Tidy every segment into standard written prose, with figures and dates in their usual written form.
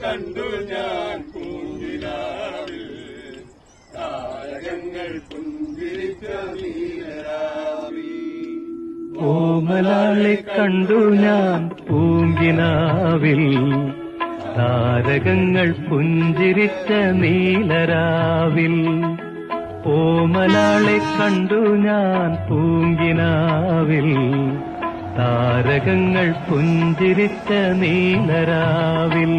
കണ്ടു ഞാൻ പൂങ്കിനാവിൽ താരകങ്ങൾ പുഞ്ചിരിച്ച നീലരാവിൽ. ഓമലാളെ കണ്ടു ഞാൻ പൂങ്കിനാവിൽ താരകങ്ങൾ പുഞ്ചിരിച്ച നീലരാവിൽ. ഓമലാളെ കണ്ടു ഞാൻ പൂങ്കിനാവിൽ താരകങ്ങൾ പുഞ്ചിരിച്ച നീലരാവിൽ.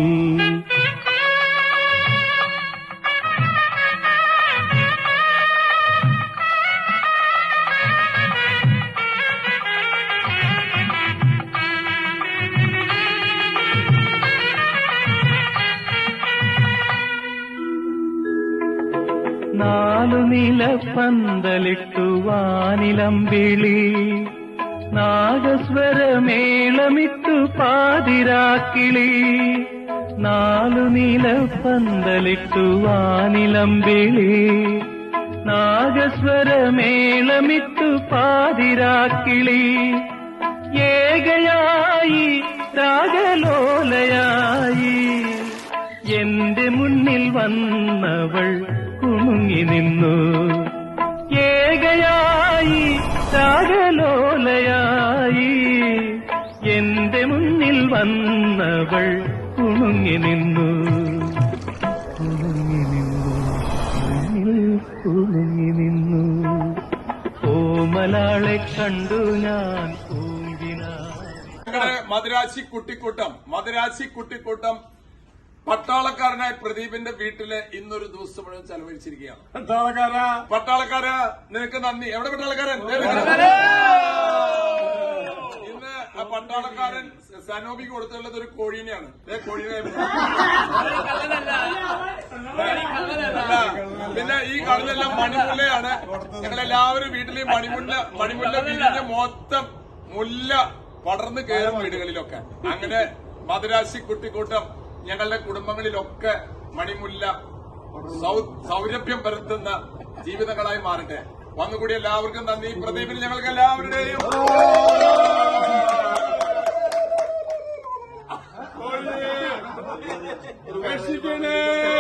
നാലു നില പന്തലിട്ടു വാനിലമ്പിളി നാഗസ്വരമേളമിട്ടു പാതിരാക്കിളി. നാലു നില പന്തലിട്ടു വാനിലമ്പിളി നാഗസ്വരമേളമിട്ടു പാതിരാക്കിളി. ഏകയായി രാഗലോലയായി എന്റെ മുന്നിൽ വന്നവൾ കുണുങ്ങി നിന്നു. ഏകയായി രാഗലോലയായി എന്റെ മുന്നിൽ വന്നവൾ കുണുങ്ങി നിന്നു. കുണുങ്ങി നിന്നു, കുണുങ്ങി നിന്നു. ഓമലാളെ കണ്ടു ഞാൻ പൂങ്കിനാ. മദിരാശി കുട്ടിക്കൂട്ടം പട്ടാളക്കാരനായ പ്രദീപിന്റെ വീട്ടില് ഇന്നൊരു ദിവസം മുഴുവൻ ചെലവഴിച്ചിരിക്കുകയാണ്. പട്ടാളക്കാരാ നിനക്ക് നന്ദി. എവിടെ പട്ടാളക്കാരൻ? ഇന്ന് ആ പട്ടാളക്കാരൻ സനോബിക്ക് കൊടുത്തുള്ളത് ഒരു കോഴീനെയാണ്. കോഴീനെ പിന്നെ ഈ കാണുന്നെല്ലാം മണിമുല്ലയാണ്. ഞങ്ങളെല്ലാവരും വീട്ടിൽ മണിമുല്ല വിരിഞ്ഞ മൊത്തം മുല്ല പടർന്നു കയറും വീടുകളിലൊക്കെ. അങ്ങനെ മദിരാശി കുട്ടിക്കൂട്ടം ഞങ്ങളുടെ കുടുംബങ്ങളിലൊക്കെ മണിമുല്ല സൗരഭ്യം പരത്തുന്ന ജീവിതങ്ങളായി മാറട്ടെ. വന്നുകൂടി എല്ലാവർക്കും നന്ദി. പ്രദീപിന് ഞങ്ങൾക്ക് എല്ലാവരുടെയും